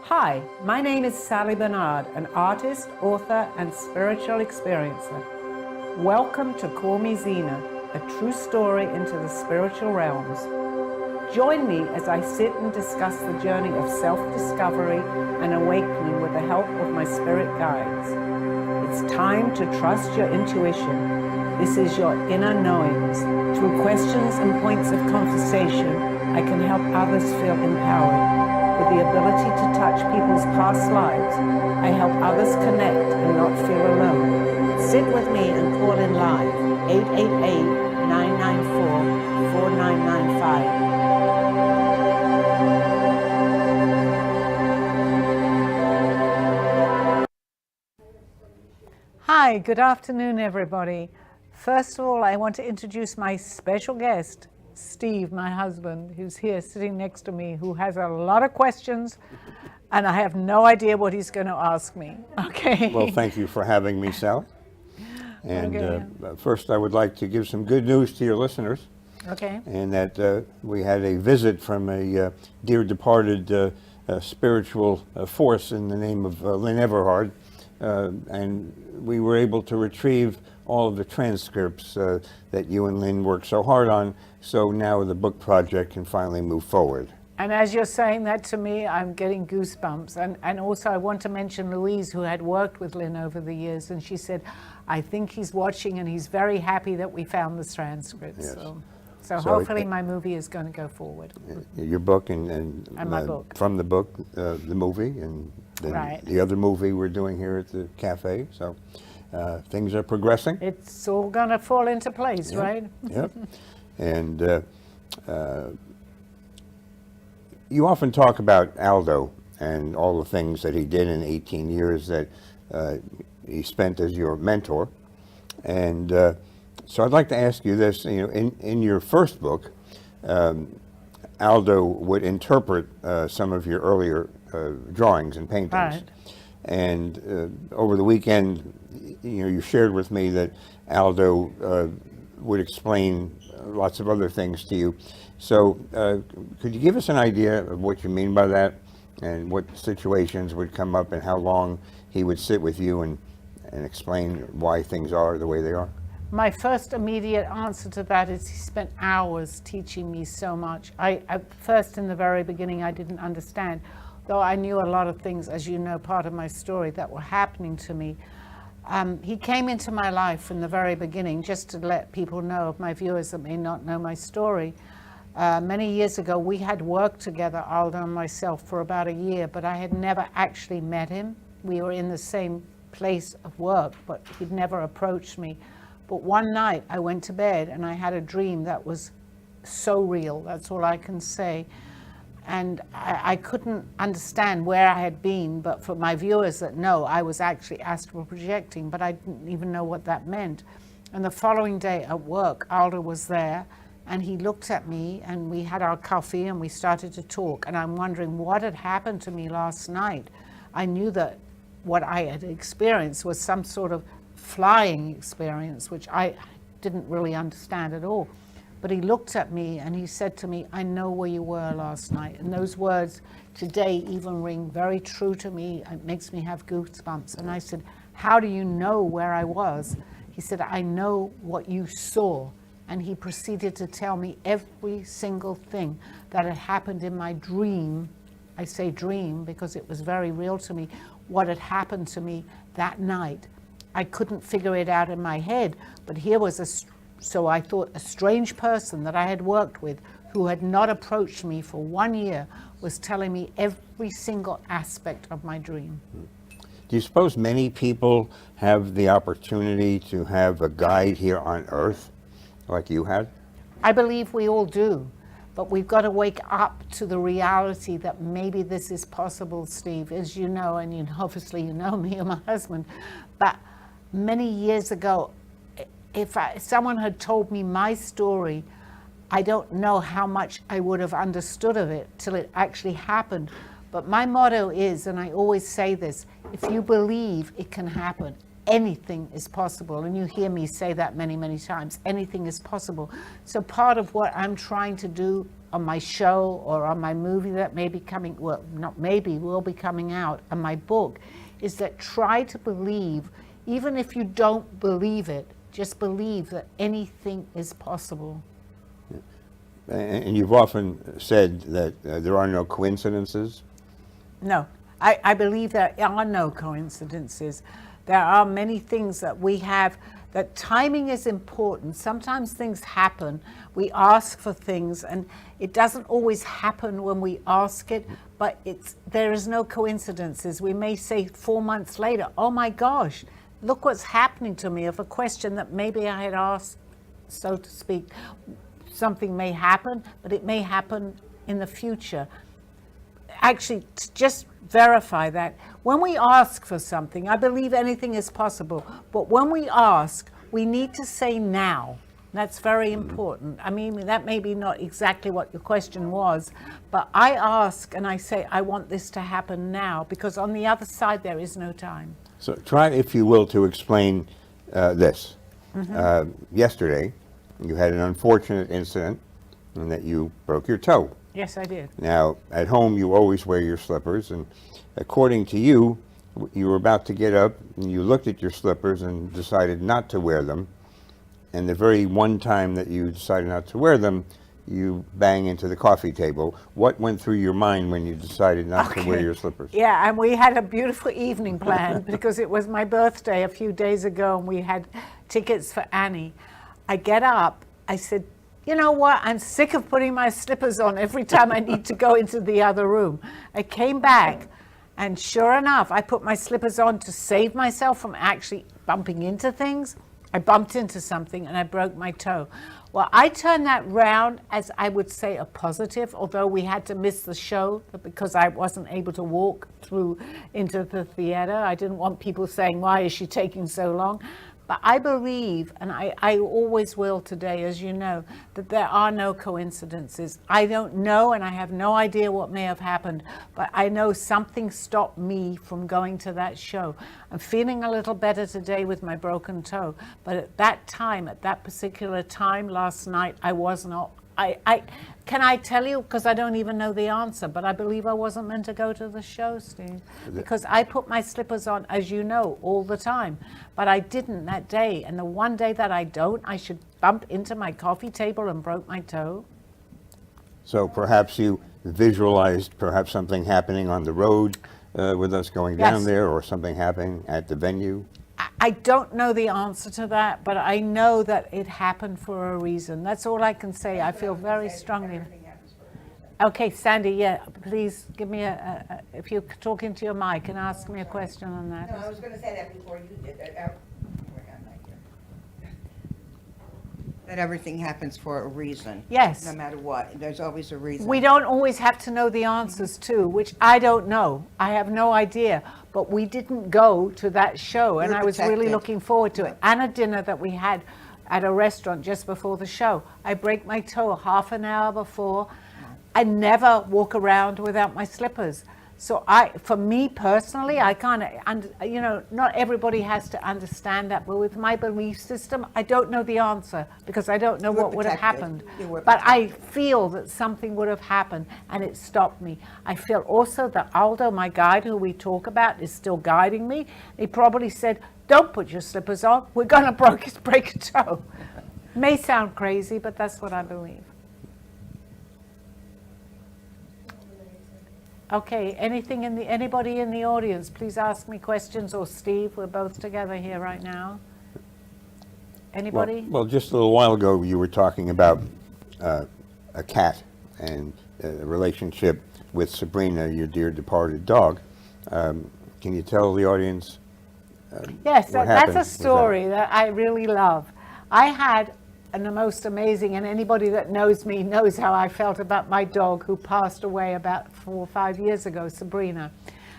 Hi, my name is Sally Bernard, an artist, author, and spiritual experiencer. Welcome to Call Me Zena, a true story into the spiritual realms. Join me as I sit and discuss the journey of self-discovery and awakening with the help of my spirit guides. It's time to trust your intuition. This is your inner knowings. Through questions and points of conversation, I can help others feel empowered. With the ability to touch people's past lives, I help others connect and not feel alone. Sit with me and call in live, 888-994-4995. Hi, good afternoon, everybody. First of all, I want to introduce my special guest, Steve, my husband, who's here sitting next to me, who has a lot of questions, and I have no idea what he's going to ask me. Okay. Well, thank you for having me, Sally. And first, I would like to give some good news to your listeners. Okay. And that we had a visit from a dear departed spiritual force in the name of Lynn Everhard, and we were able to retrieve all of the transcripts that you and Lynn worked so hard on, so now the book project can finally move forward. And as you're saying that to me, I'm getting goosebumps. And also I want to mention Louise, who had worked with Lynn over the years, and she said, I think he's watching and he's very happy that we found the transcripts. Yes. So hopefully my movie is going to go forward. Your book and my book. From the book, the movie, and then the other movie we're doing here at the cafe. So things are progressing. It's all going to fall into place, Yep. right? Yep. And you often talk about Aldo and all the things that he did in 18 years that he spent as your mentor. And so I'd like to ask you this, in your first book, Aldo would interpret some of your earlier drawings and paintings. Right. And over the weekend, you shared with me that Aldo would explain lots of other things to you. So could you give us an idea of what you mean by that, and what situations would come up, and how long he would sit with you and explain why things are the way they are? My first immediate answer to that is he spent hours teaching me so much. At first, in the very beginning, I didn't understand, though I knew a lot of things, as you know, part of my story, that were happening to me. He came into my life from the very beginning, just to let people know, my viewers that may not know my story. Many years ago, we had worked together, Aldo and myself, for about a year, but I had never actually met him. We were in the same place of work, but he'd never approached me. But one night I went to bed and I had a dream that was so real, that's all I can say. And I couldn't understand where I had been, but for my viewers that know, I was actually astral projecting, but I didn't even know what that meant. And the following day at work, Aldo was there, and he looked at me, and we had our coffee, and we started to talk, and I'm wondering what had happened to me last night. I knew that what I had experienced was some sort of flying experience, which I didn't really understand at all. But he looked at me and he said to me, I know where you were last night. And those words today even ring very true to me. It makes me have goosebumps. And I said, how do you know where I was? He said, I know what you saw. And he proceeded to tell me every single thing that had happened in my dream. I say dream because it was very real to me, what had happened to me that night. I couldn't figure it out in my head, but here was so I thought a strange person that I had worked with, who had not approached me for 1 year, was telling me every single aspect of my dream. Do you suppose many people have the opportunity to have a guide here on Earth like you had? I believe we all do, but we've got to wake up to the reality that maybe this is possible, Steve, as you know, and obviously you know me and my husband, but many years ago, if someone had told me my story, I don't know how much I would have understood of it till it actually happened. But my motto is, and I always say this, if you believe it can happen, anything is possible. And you hear me say that many, many times, anything is possible. So part of what I'm trying to do on my show or on my movie that may be coming, well, not maybe, will be coming out, and my book, is that try to believe, even if you don't believe it, just believe that anything is possible. And you've often said that there are no coincidences. No, I believe there are no coincidences. There are many things that we have, that timing is important. Sometimes things happen. We ask for things, and it doesn't always happen when we ask it, but there is no coincidences. We may say 4 months later, oh my gosh, look what's happening to me, of a question that maybe I had asked, so to speak. Something may happen, but it may happen in the future. Actually, to just verify that, when we ask for something, I believe anything is possible, but when we ask, we need to say now. That's very important. I mean, that may be not exactly what your question was, but I ask and I say, I want this to happen now, because on the other side, there is no time. So try, if you will, to explain this. Yesterday, you had an unfortunate incident in that you broke your toe. Yes, I did. Now, at home, you always wear your slippers, and according to you, you were about to get up, and you looked at your slippers and decided not to wear them. And the very one time that you decided not to wear them, you bang into the coffee table. What went through your mind when you decided not to wear your slippers? Yeah, and we had a beautiful evening planned because it was my birthday a few days ago, and we had tickets for Annie. I get up, I said, you know what, I'm sick of putting my slippers on every time I need to go into the other room. I came back, and sure enough, I put my slippers on to save myself from actually bumping into things. I bumped into something and I broke my toe. Well, I turned that round as, I would say, a positive, although we had to miss the show because I wasn't able to walk through into the theater. I didn't want people saying, why is she taking so long? But I believe, and I always will today, as you know, that there are no coincidences. I don't know, and I have no idea what may have happened, but I know something stopped me from going to that show. I'm feeling a little better today with my broken toe, but at that time, at that particular time last night, I was not. Can I tell you, because I don't even know the answer, but I believe I wasn't meant to go to the show, Steve, because I put my slippers on, as you know, all the time, but I didn't that day. And the one day that I don't, I should bump into my coffee table and broke my toe. So perhaps you visualized perhaps something happening on the road with us going down there, or something happening at the venue. I don't know the answer to that, but I know that it happened for a reason. That's all I can say. I feel very strongly. Okay, Sandy, yeah, please give me if you're talking to your mic, and ask me a question on that. No, I was going to say that before you did. That everything happens for a reason. Yes. No matter what, there's always a reason. We don't always have to know the answers too, which I don't know. I have no idea. But we didn't go to that show, and I was really looking forward to it. And a dinner that we had at a restaurant just before the show. I break my toe half an hour before. I never walk around without my slippers. So for me personally, I can't, you know, not everybody has to understand that, but with my belief system, I don't know the answer because I don't know what would have happened. But I feel that something would have happened and it stopped me. I feel also that Aldo, my guide, who we talk about, is still guiding me. He probably said, don't put your slippers on, we're going to break a toe. May sound crazy, but that's what I believe. Okay, anybody in the audience, please ask me questions, or Steve, we're both together here right now. Anybody? Well, just a little while ago, you were talking about a cat and a relationship with Sabrina, your dear departed dog. Can you tell the audience Yes, that's a happened story that I really love. I had the most amazing, and anybody that knows me knows how I felt about my dog who passed away about 4 or 5 years ago, Sabrina.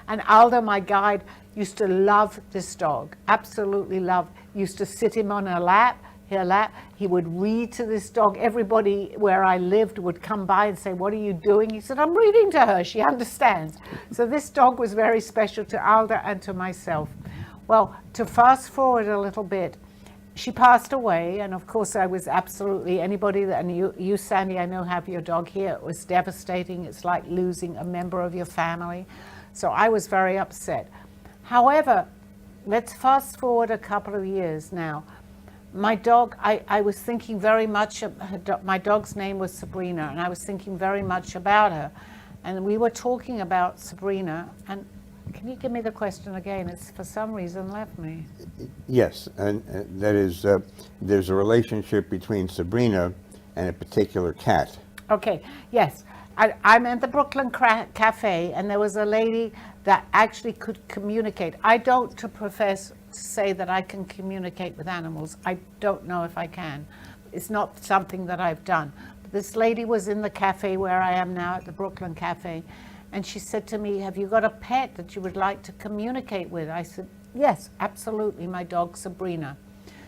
And Aldo, my guide, used to love this dog, absolutely love. Used to sit him on her lap. He would read to this dog. Everybody where I lived would come by and say, what are you doing? He said, I'm reading to her. She understands. So this dog was very special to Aldo and to myself. Well, to fast forward a little bit, she passed away, and of course I was absolutely, anybody that, and you Sandy, I know have your dog here, it was devastating. It's like losing a member of your family. So I was very upset. However, let's fast forward a couple of years now. My dog, I was thinking very much of my dog's name was Sabrina, and I was thinking very much about her. And we were talking about Sabrina, and can you give me the question again? It's for some reason left me. Yes, and that is, there's a relationship between Sabrina and a particular cat. Okay, yes. I'm at the Brooklyn Cafe, and there was a lady that actually could communicate. I don't profess to say that I can communicate with animals. I don't know if I can. It's not something that I've done. But this lady was in the cafe where I am now at the Brooklyn Cafe, and she said to me, have you got a pet that you would like to communicate with? I said, yes, absolutely, my dog Sabrina.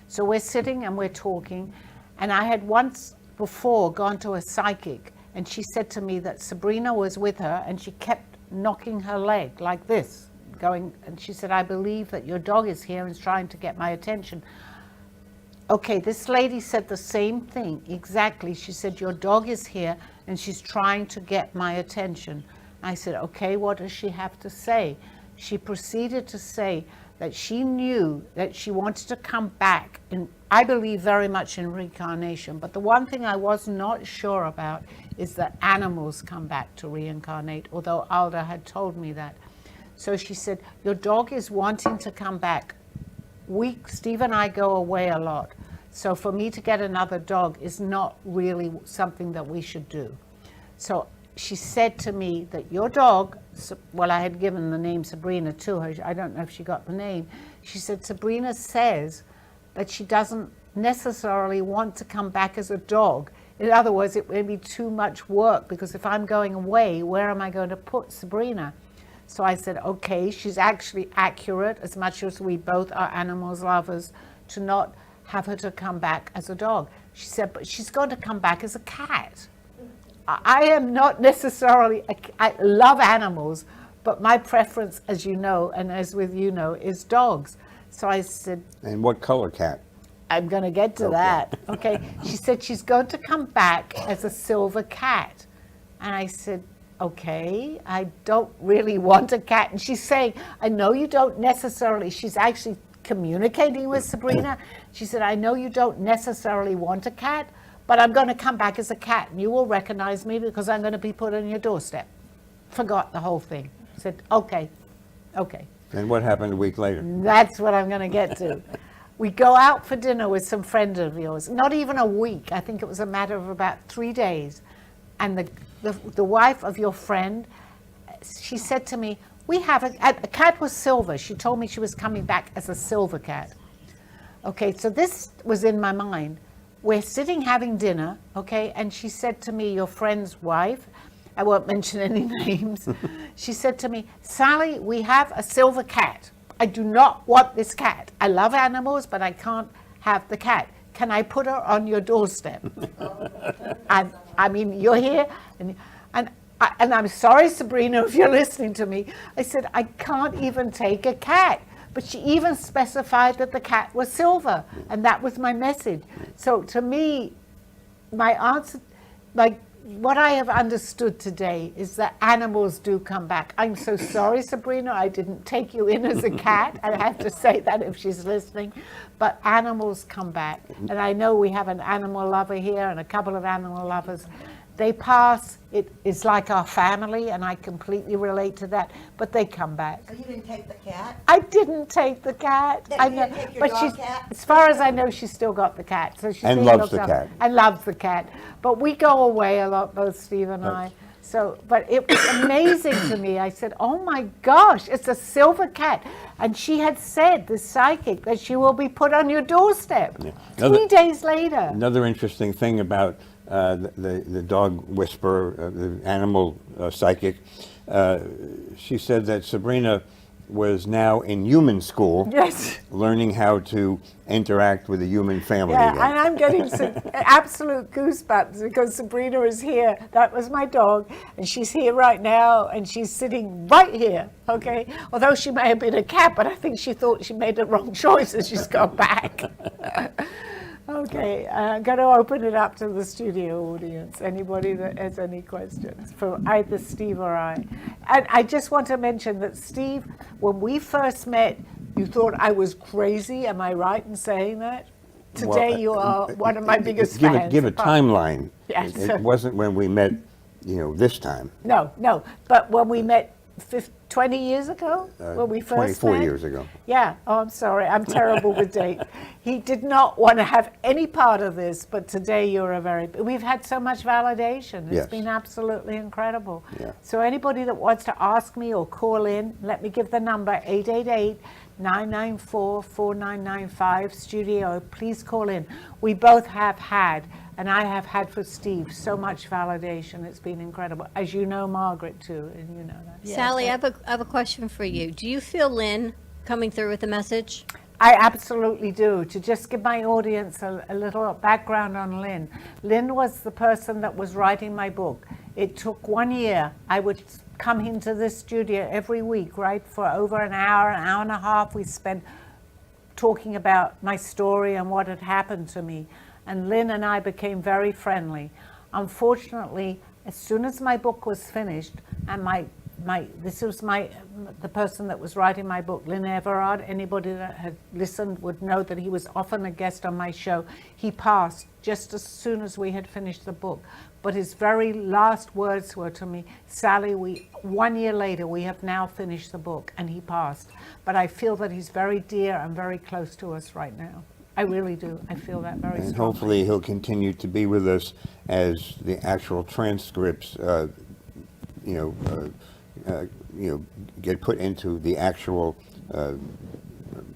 So we're sitting and we're talking, and I had once before gone to a psychic, and she said to me that Sabrina was with her and she kept knocking her leg like this, going, and she said, I believe that your dog is here and is trying to get my attention. Okay, this lady said the same thing, exactly. She said, your dog is here and she's trying to get my attention. I said, okay, what does she have to say? She proceeded to say that she knew that she wanted to come back, and I believe very much in reincarnation, but the one thing I was not sure about is that animals come back to reincarnate, although Alda had told me that. So she said, your dog is wanting to come back. Steve and I go away a lot, so for me to get another dog is not really something that we should do. So she said to me that your dog, well, I had given the name Sabrina to her. I don't know if she got the name. She said, Sabrina says that she doesn't necessarily want to come back as a dog. In other words, it may be too much work, because if I'm going away, where am I going to put Sabrina? So I said, okay, she's actually accurate, as much as we both are animals lovers, to not have her to come back as a dog. She said, but she's going to come back as a cat. I am not necessarily, I love animals, but my preference, as you know, and as with you know, is dogs. So I said, And what color cat? I'm going to get to that. Okay. She said she's going to come back as a silver cat. And I said, okay, I don't really want a cat. And she's saying, I know you don't necessarily, she's actually communicating with Sabrina. She said, I know you don't necessarily want a cat, but I'm going to come back as a cat, and you will recognize me because I'm going to be put on your doorstep. Forgot the whole thing. Said, okay. And what happened a week later? That's what I'm going to get to. We go out for dinner with some friends of yours, not even a week. I think it was a matter of about 3 days. And the wife of your friend, she said to me, we have a cat was silver. She told me she was coming back as a silver cat. Okay, so this was in my mind. We're sitting having dinner, okay, and she said to me, your friend's wife, I won't mention any names, she said to me, Sally, we have a silver cat. I do not want this cat. I love animals, but I can't have the cat. Can I put her on your doorstep? And I mean, you're here, and I'm sorry, Sabrina, if you're listening to me. I said, I can't even take a cat. But she even specified that the cat was silver, and that was my message. So to me, my answer, like what I have understood today is that animals do come back. I'm so sorry, Sabrina, I didn't take you in as a cat. I have to say that if she's listening. But animals come back. And I know we have an animal lover here and a couple of animal lovers. They pass, it is like our family, and I completely relate to that, but they come back. So you didn't take the cat? I didn't take the cat. You didn't take your dog she's, cat? as far as I know, she's still got the cat. So she's And being loves looked the after. cat. And loves the cat. But we go away a lot, both Steve and I. So, but it was amazing to me. I said, oh my gosh, it's a silver cat. And she had said, the psychic, that she will be put on your doorstep. Yeah. 3 days later. Another interesting thing about the dog whisperer, the animal psychic, she said that Sabrina was now in human school, Yes. learning how to interact with a human family Yeah, again. and I'm getting some absolute goosebumps because Sabrina is here. That was my dog, and she's here right now, and she's sitting right here, okay? Although she may have been a cat, but I think she thought she made the wrong choice and she's gone back. Okay, I'm going to open it up to the studio audience. Anybody that has any questions for either Steve or I. And I just want to mention that Steve, when we first met, you thought I was crazy. Am I right in saying that? Today Well, you are one of my biggest give fans. Give a timeline. Yes. It wasn't when we met, this time. No. But when we met 20 years ago, when we first 24 met? years ago. Yeah. Oh, I'm sorry. I'm terrible with date. He did not want to have any part of this, but today we've had so much validation. It's Yes. been absolutely incredible. Yeah. So anybody that wants to ask me or call in, let me give the number, 888-994-4995, studio. Please call in. We both have had, and I have had for Steve, so much validation. It's been incredible. As you know, Margaret, too, and you know that. Sally, I have a question for you. Do you feel Lynn coming through with the message? I absolutely do. To just give my audience a little background on Lynn. Lynn was the person that was writing my book. It took 1 year. I would come into this studio every week, right, for over an hour and a half. We spent talking about my story and what had happened to me. And Lynn and I became very friendly. Unfortunately, as soon as my book was finished, and the person that was writing my book, Lynn Everard, anybody that had listened would know that he was often a guest on my show. He passed just as soon as we had finished the book. But his very last words were to me, Sally, 1 year later, we have now finished the book, and he passed. But I feel that he's very dear and very close to us right now. I really do. I feel that very And strongly. hopefully he'll continue to be with us as the actual transcripts, get put into the actual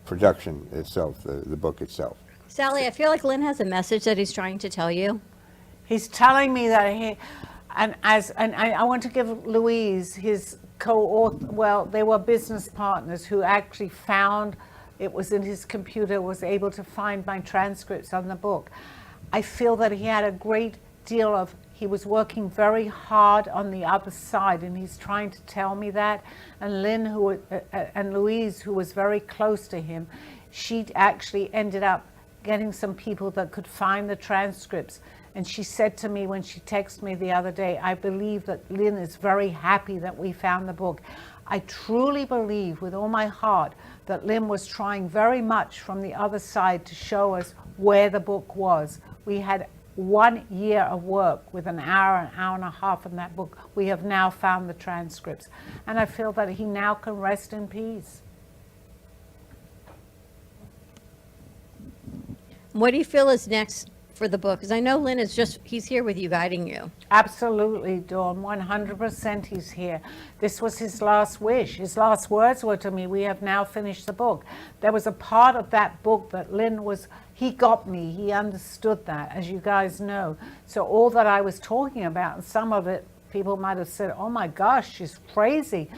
production itself, the book itself. Sally, I feel like Lynn has a message that he's trying to tell you. He's telling me that I want to give Louise, his co-author, well, they were business partners who actually found, it was in his computer, was able to find my transcripts on the book. I feel that he had a great deal of, he was working very hard on the other side, and he's trying to tell me that. And Lynn, and Louise, who was very close to him, she actually ended up getting some people that could find the transcripts. And she said to me when she texted me the other day, I believe that Lynn is very happy that we found the book. I truly believe with all my heart that Lynn was trying very much from the other side to show us where the book was. We had 1 year of work with an hour and a half in that book. We have now found the transcripts. And I feel that he now can rest in peace. What do you feel is next for the book? Because I know Lynn he's here with you, guiding you. Absolutely, Dawn, 100% he's here. This was his last wish. His last words were to me, we have now finished the book. There was a part of that book that Lynn he got me, he understood that, as you guys know. So all that I was talking about, and some of it, people might have said, oh my gosh, she's crazy.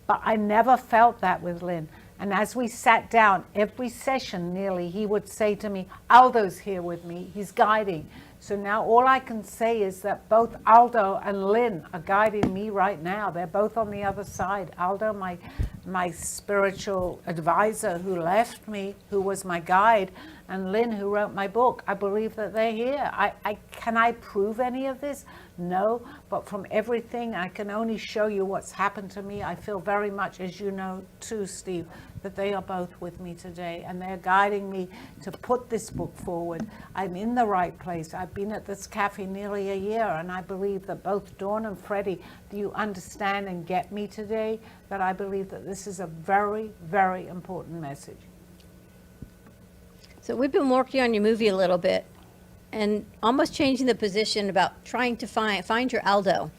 But I never felt that with Lynn. And as we sat down, every session nearly, he would say to me, Aldo's here with me, he's guiding. So now all I can say is that both Aldo and Lynn are guiding me right now. They're both on the other side. Aldo, my spiritual advisor who left me, who was my guide, and Lynn, who wrote my book. I believe that they're here. Can I prove any of this? No, but from everything, I can only show you what's happened to me. I feel very much, as you know too, Steve, that they are both with me today, and they're guiding me to put this book forward. I'm in the right place. I've been at this cafe nearly a year, and I believe that both Dawn and Freddie, do you understand and get me today? That I believe that this is a very, very important message. So we've been working on your movie a little bit and almost changing the position about trying to find your Aldo.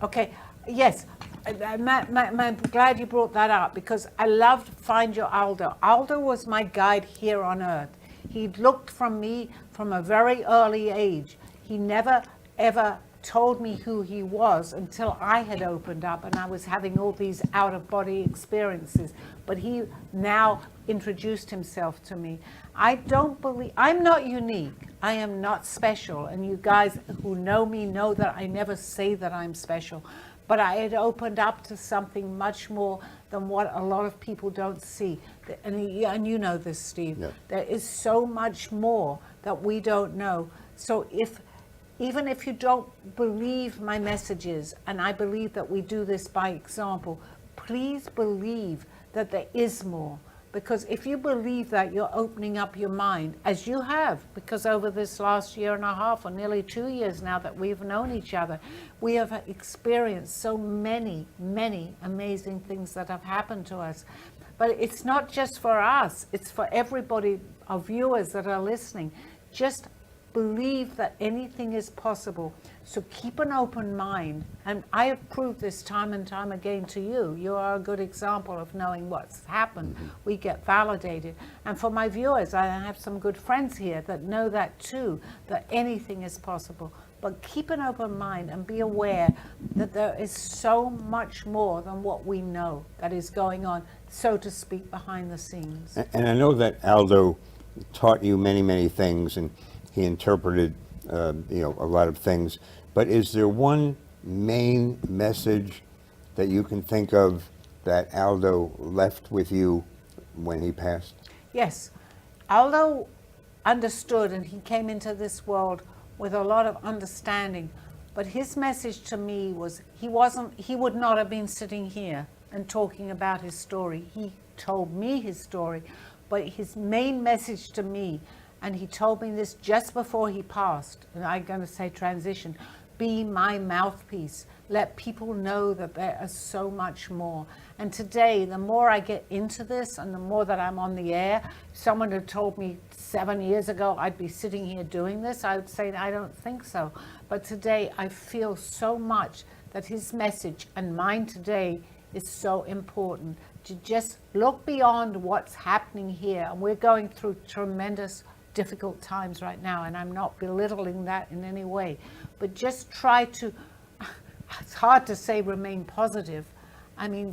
Okay, yes. I'm glad you brought that up because I loved Find Your Aldo. Aldo was my guide here on earth. He looked from me from a very early age. He never, ever told me who he was until I had opened up and I was having all these out-of-body experiences. But he now introduced himself to me. I don't believe, I'm not unique. I am not special. And you guys who know me know that I never say that I'm special. But I had opened up to something much more than what a lot of people don't see. And you know this, Steve. Yeah. There is so much more that we don't know. So even if you don't believe my messages, and I believe that we do this by example, please believe that there is more. Because if you believe that, you're opening up your mind, as you have, because over this last year and a half, or nearly 2 years now that we've known each other, we have experienced so many, many amazing things that have happened to us. But it's not just for us, it's for everybody, our viewers that are listening. Just believe that anything is possible. So keep an open mind. And I have proved this time and time again to you. You are a good example of knowing what's happened. We get validated. And for my viewers, I have some good friends here that know that too, that anything is possible. But keep an open mind and be aware that there is so much more than what we know that is going on, so to speak, behind the scenes. And I know that Aldo taught you many, many things, and he interpreted, a lot of things. But is there one main message that you can think of that Aldo left with you when he passed? Yes, Aldo understood, and he came into this world with a lot of understanding. But his message to me was he would not have been sitting here and talking about his story. He told me his story, but his main message to me, and he told me this just before he passed, and I'm going to say transition, be my mouthpiece. Let people know that there is so much more. And today, the more I get into this and the more that I'm on the air, someone had told me 7 years ago I'd be sitting here doing this, I would say, I don't think so. But today, I feel so much that his message and mine today is so important. To just look beyond what's happening here. And we're going through tremendous difficult times right now, and I'm not belittling that in any way, but just try to, it's hard to say remain positive,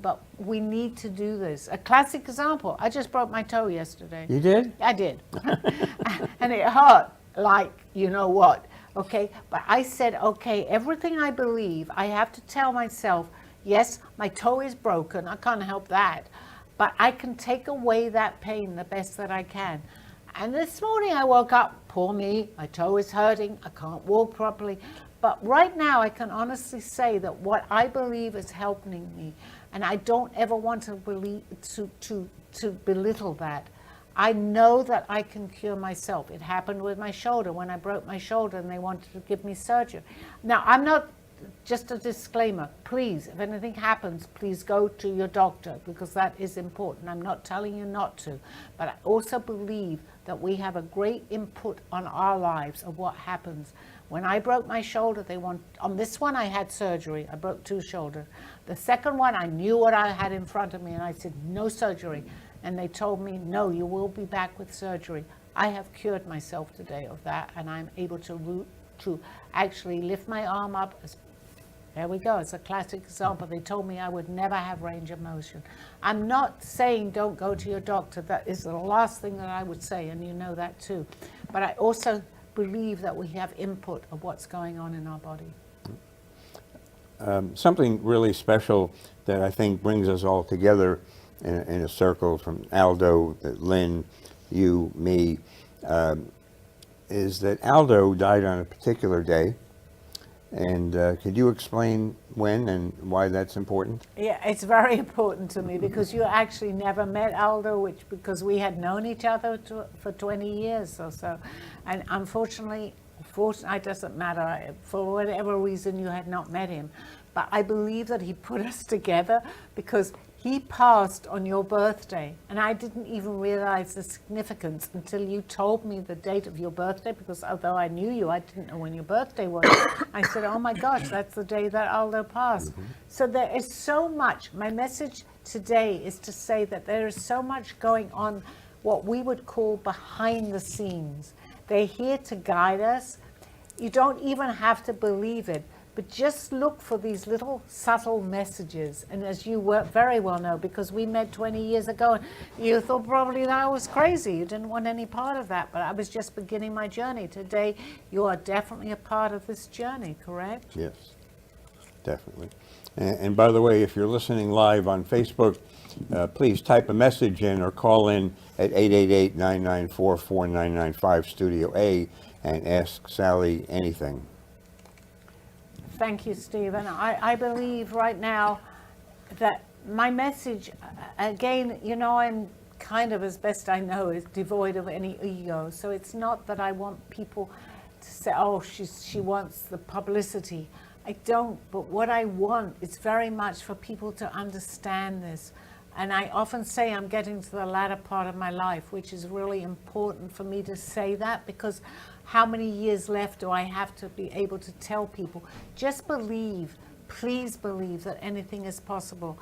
but we need to do this. A classic example, I just broke my toe yesterday. You did? I did. And it hurt like, you know what, okay? But I said, okay, everything I believe, I have to tell myself, yes, my toe is broken, I can't help that, but I can take away that pain the best that I can. And this morning I woke up, poor me, my toe is hurting, I can't walk properly. But right now I can honestly say that what I believe is helping me, and I don't ever want to belittle that. I know that I can cure myself. It happened with my shoulder when I broke my shoulder and they wanted to give me surgery. Now, I'm not, just a disclaimer, please, if anything happens, please go to your doctor, because that is important. I'm not telling you not to, but I also believe that we have a great input on our lives of what happens. When I broke my shoulder, on this one I had surgery. I broke 2 shoulders. The second one, I knew what I had in front of me, and I said, no surgery. And they told me, no, you will be back with surgery. I have cured myself today of that, and I'm able to actually lift my arm up. There we go, it's a classic example. They told me I would never have range of motion. I'm not saying don't go to your doctor. That is the last thing that I would say, and you know that too. But I also believe that we have input of what's going on in our body. Something really special that I think brings us all together in a circle, from Aldo, Lynn, you, me, is that Aldo died on a particular day. And could you explain when and why that's important? Yeah, it's very important to me, because you actually never met Aldo, because we had known each other for 20 years or so. And unfortunately, it doesn't matter, for whatever reason you had not met him. But I believe that he put us together, because he passed on your birthday, and I didn't even realize the significance until you told me the date of your birthday, because although I knew you, I didn't know when your birthday was. I said, oh my gosh, that's the day that Aldo passed. So there is so much. My message today is to say that there is so much going on, what we would call behind the scenes. They're here to guide us. You don't even have to believe it, But just look for these little subtle messages. And as you very well know, because we met 20 years ago, and you thought probably that I was crazy. You didn't want any part of that. But I was just beginning my journey. Today, you are definitely a part of this journey, correct? Yes, definitely. And by the way, if you're listening live on Facebook, please type a message in or call in at 888-994-4995 Studio A and ask Sally anything. Thank you, Stephen. I believe right now that my message, again, you know, I'm kind of, as best I know, is devoid of any ego. So it's not that I want people to say, oh, she wants the publicity. I don't, but what I want is very much for people to understand this. And I often say I'm getting to the latter part of my life, which is really important for me to say that, because how many years left do I have to be able to tell people? Just believe, please believe that anything is possible.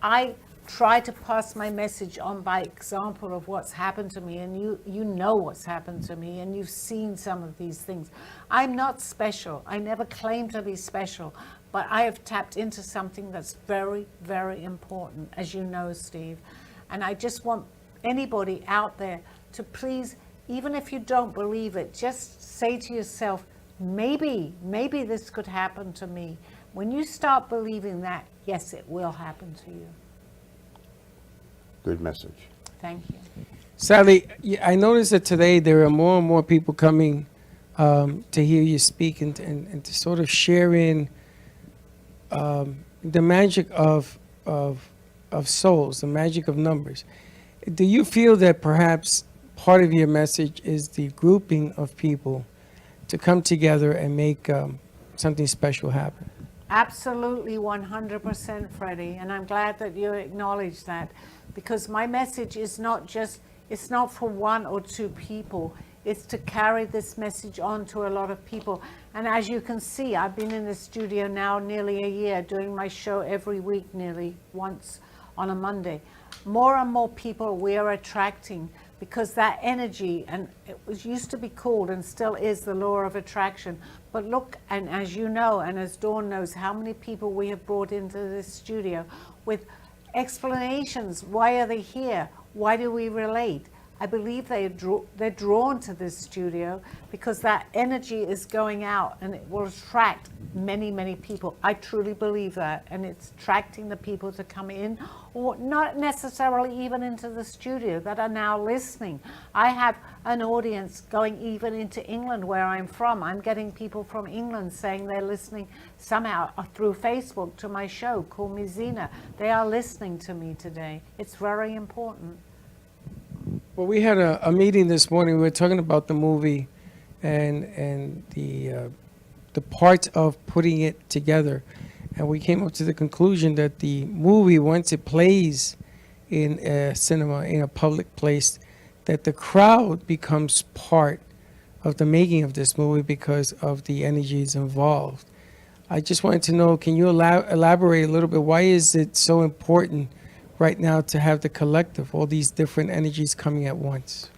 I try to pass my message on by example of what's happened to me, and you know what's happened to me, and you've seen some of these things. I'm not special. I never claim to be special, but I have tapped into something that's very, very important, as you know, Steve. And I just want anybody out there to please, even if you don't believe it, just say to yourself, maybe this could happen to me. When you start believing that, yes, it will happen to you. Good message. Thank you. Sally, I noticed that today there are more and more people coming to hear you speak and to sort of share in the magic of souls, the magic of numbers. Do you feel that perhaps part of your message is the grouping of people to come together and make something special happen? Absolutely, 100%, Freddie. And I'm glad that you acknowledge that, because my message is not just, it's not for one or two people. It's to carry this message on to a lot of people. And as you can see, I've been in the studio now nearly a year, doing my show every week, nearly once on a Monday. More and more people we are attracting, because that energy, and it was used to be called and still is the law of attraction. But look, and as you know, and as Dawn knows, how many people we have brought into this studio with explanations. Why are they here? Why do we relate? I believe they're drawn to this studio because that energy is going out and it will attract many, many people. I truly believe that. And it's attracting the people to come in, or not necessarily even into the studio, that are now listening. I have an audience going even into England, where I'm from. I'm getting people from England saying they're listening somehow through Facebook to my show called Me Zena. They are listening to me today. It's very important. Well, we had a meeting this morning. We were talking about the movie and the part of putting it together. And we came up to the conclusion that the movie, once it plays in a cinema, in a public place, that the crowd becomes part of the making of this movie because of the energies involved. I just wanted to know, can you elaborate a little bit? Why is it so important right now to have the collective, all these different energies coming at once?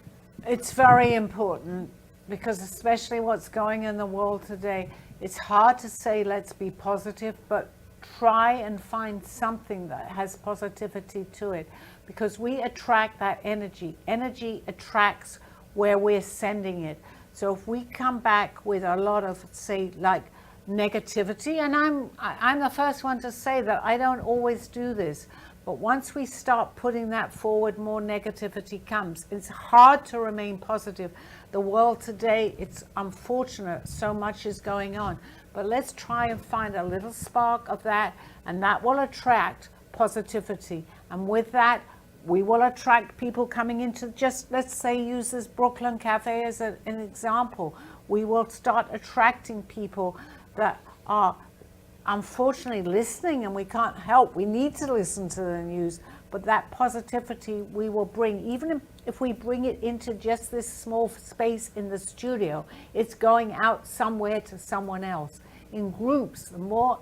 It's very important, because especially what's going in the world today, it's hard to say let's be positive, but try and find something that has positivity to it, because we attract that energy. Energy attracts where we're sending it. So if we come back with a lot of, say, like negativity, and I'm the first one to say that I don't always do this, but once we start putting that forward, more negativity comes. It's hard to remain positive. The world today, it's unfortunate, so much is going on. But let's try and find a little spark of that, and that will attract positivity. And with that, we will attract people coming into, just let's say, use this Brooklyn Cafe as an example. We will start attracting people that are unfortunately listening, and we can't help. We need to listen to the news, but that positivity we will bring, even if we bring it into just this small space in the studio, it's going out somewhere to someone else. In groups, the more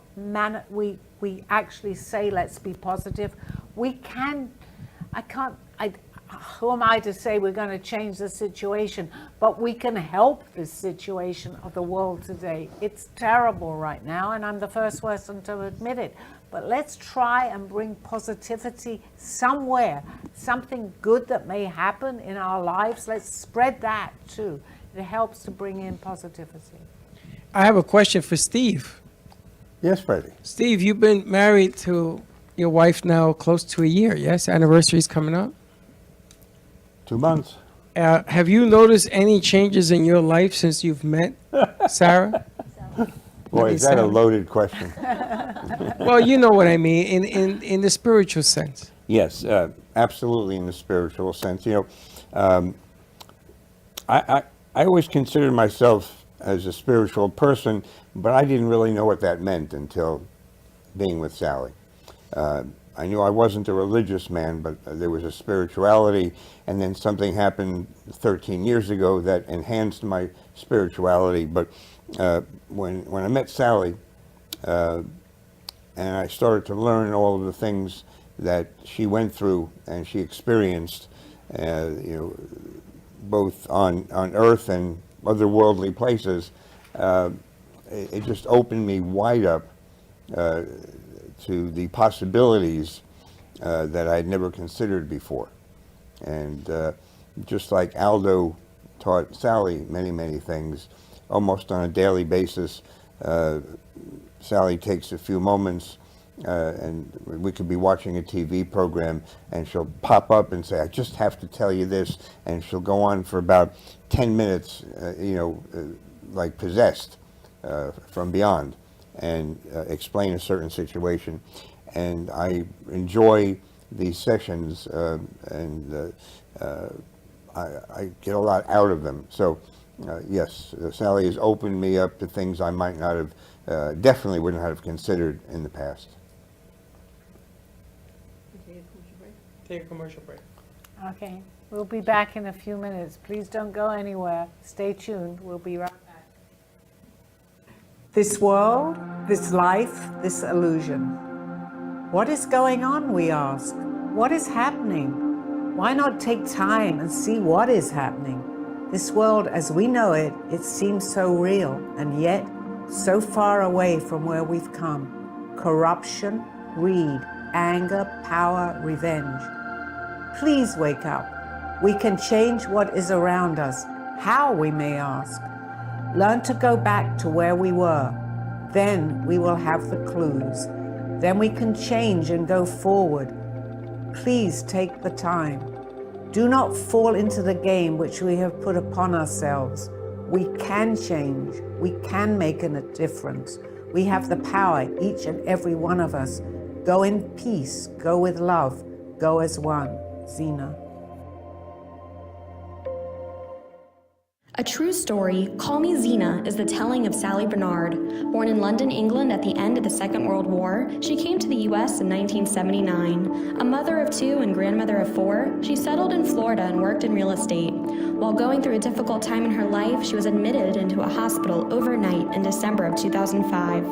we actually say let's be positive, we can, who am I to say we're going to change the situation? But we can help this situation of the world today. It's terrible right now, and I'm the first person to admit it. But let's try and bring positivity somewhere, something good that may happen in our lives. Let's spread that too. It helps to bring in positivity. I have a question for Steve. Yes, Freddie. Steve, you've been married to your wife now close to a year, yes? Anniversary's coming up. 2 months. Have you noticed any changes in your life since you've met Sarah? Boy, is that a loaded question. Well, you know what I mean, in the spiritual sense. Yes, absolutely in the spiritual sense. You know, I always considered myself as a spiritual person, but I didn't really know what that meant until being with Sally. I knew I wasn't a religious man, but there was a spirituality, and then something happened 13 years ago that enhanced my spirituality. But when I met Sally, and I started to learn all of the things that she went through and she experienced, you know, both on Earth and other worldly places, it just opened me wide up to the possibilities that I had never considered before. And just like Aldo taught Sally many, many things, almost on a daily basis, Sally takes a few moments and we could be watching a TV program and she'll pop up and say, I just have to tell you this, and she'll go on for about 10 minutes, you know, like possessed from beyond, and explain a certain situation. And I enjoy these sessions, and I get a lot out of them. So yes, Sally has opened me up to things I might not have, definitely wouldn't have considered in the past. Take a commercial break. Okay, we'll be back in a few minutes. Please don't go anywhere. Stay tuned. We'll be right back. This world, this life, this illusion. What is going on, we ask? What is happening? Why not take time and see what is happening? This world as we know it, it seems so real, and yet so far away from where we've come. Corruption, greed, anger, power, revenge. Please wake up. We can change what is around us. How, we may ask? Learn to go back to where we were. Then we will have the clues. Then we can change and go forward. Please take the time. Do not fall into the game which we have put upon ourselves. We can change. We can make a difference. We have the power, each and every one of us. Go in peace. Go with love. Go as one. Zena. A true story, Call Me Zena, is the telling of Sally Bernard. Born in London, England at the end of the Second World War, she came to the U.S. in 1979. A mother of two and grandmother of four, she settled in Florida and worked in real estate. While going through a difficult time in her life, she was admitted into a hospital overnight in December of 2005.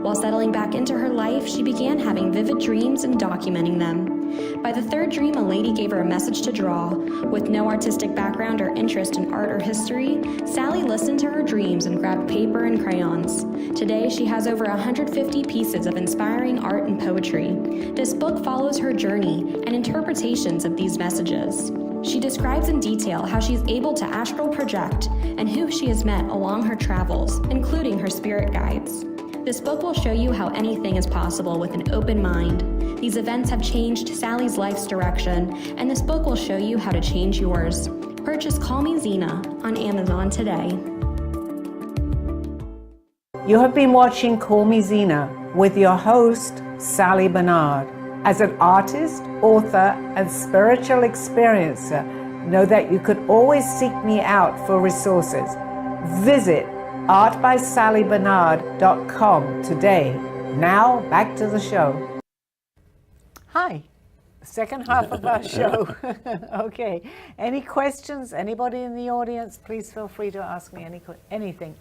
While settling back into her life, she began having vivid dreams and documenting them. By the third dream, a lady gave her a message to draw. With no artistic background or interest in art or history, Sally listened to her dreams and grabbed paper and crayons. Today, she has over 150 pieces of inspiring art and poetry. This book follows her journey and interpretations of these messages. She describes in detail how she's able to astral project and who she has met along her travels, including her spirit guides. This book will show you how anything is possible with an open mind. These events have changed Sally's life's direction, and this book will show you how to change yours. Purchase Call Me Zena on Amazon today. You have been watching Call Me Zena with your host, Sally Bernard. As an artist, author, and spiritual experiencer, know that you could always seek me out for resources. Visit artbysallybernard.com today. Now, back to the show. Hi, second half of our show. Okay, any questions? Anybody in the audience? Please feel free to ask me anything.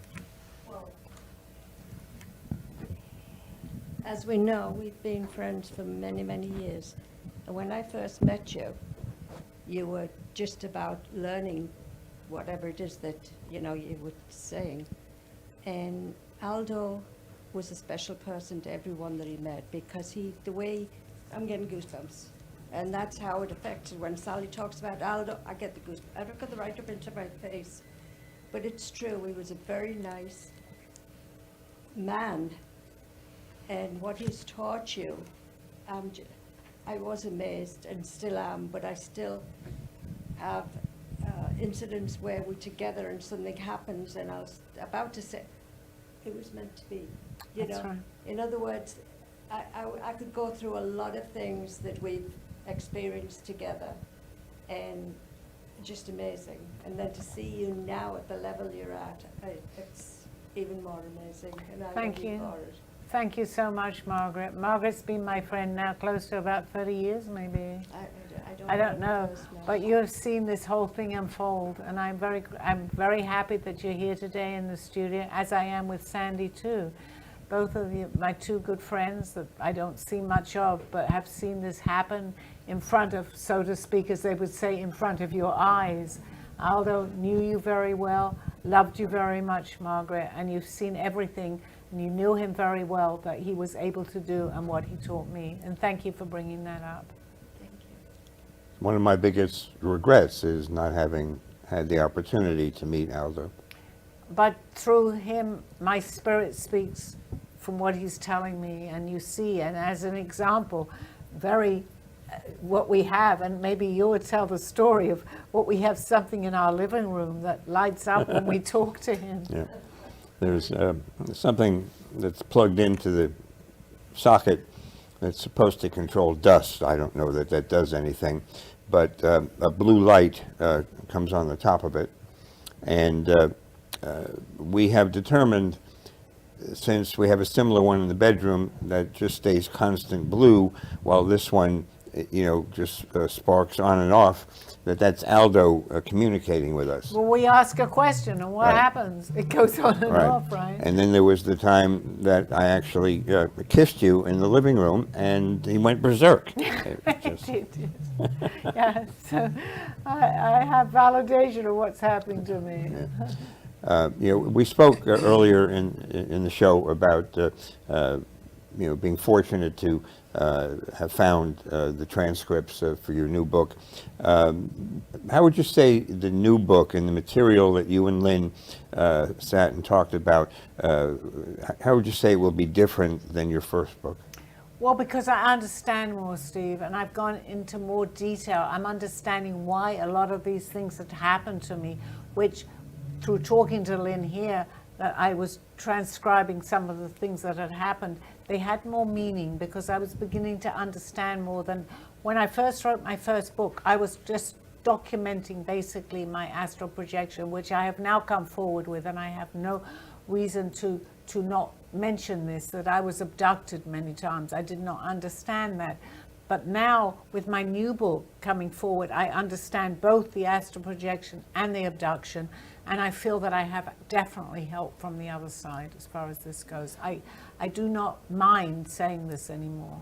As we know, we've been friends for many, many years. And when I first met you, you were just about learning whatever it is that, you know, you were saying. And Aldo was a special person to everyone that he met, because the way, I'm getting goosebumps. And that's how it affects. When Sally talks about Aldo, I get the goosebumps. I don't get the right up into my face. But it's true, he was a very nice man. And what he's taught you, I was amazed and still am, but I still have incidents where we're together and something happens and I was about to say, it was meant to be, you That's know? right. In other words, I could go through a lot of things that we've experienced together, and just amazing. And then to see you now at the level you're at, it's even more amazing. And I Thank love you you. for it. Thank you so much, Margaret. Margaret's been my friend now close to about 30 years, maybe. I don't know, but you have seen this whole thing unfold, and I'm very happy that you're here today in the studio, as I am with Sandy too. Both of you, my two good friends that I don't see much of, but have seen this happen in front of, so to speak, as they would say, in front of your eyes. Aldo knew you very well, loved you very much, Margaret, and you've seen everything, and you knew him very well that he was able to do and what he taught me. And thank you for bringing that up. Thank you. One of my biggest regrets is not having had the opportunity to meet Aldo. But through him, my spirit speaks from what he's telling me, and you see, and as an example, what we have, and maybe you would tell the story of what we have, something in our living room that lights up when we talk to him. Yeah. There's something that's plugged into the socket that's supposed to control dust. I don't know that that does anything, but a blue light comes on the top of it, and we have determined, since we have a similar one in the bedroom that just stays constant blue, while this one, you know, just sparks on and off, that's Aldo communicating with us. Well, we ask a question, and what Right. happens? It goes on and off, right? And then there was the time that I actually kissed you in the living room, and he went berserk. It just- Yeah, so I have validation of what's happening to me. you know, we spoke earlier in the show about you know, being fortunate to have found the transcripts for your new book. How would you say the new book and the material that you and Lynn sat and talked about, how would you say it will be different than your first book? Well, because I understand more, Steve, and I've gone into more detail. I'm understanding why a lot of these things had happened to me, which through talking to Lynn here, that I was transcribing some of the things that had happened, they had more meaning because I was beginning to understand more than when I first wrote my first book. I was just documenting basically my astral projection, which I have now come forward with, and I have no reason to not mention this, that I was abducted many times. I did not understand that. But now, with my new book coming forward, I understand both the astral projection and the abduction, and I feel that I have definitely help from the other side as far as this goes. I do not mind saying this anymore.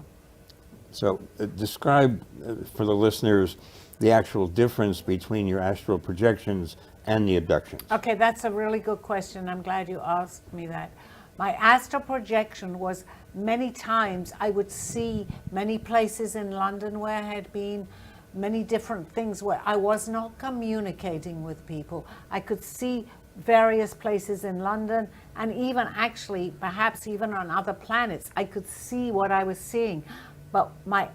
So describe for the listeners the actual difference between your astral projections and the abductions. Okay, that's a really good question. I'm glad you asked me that. My astral projection was many times I would see many places in London where I had been, many different things where I was not communicating with people. I could see various places in London, and even actually, perhaps even on other planets, I could see what I was seeing. But my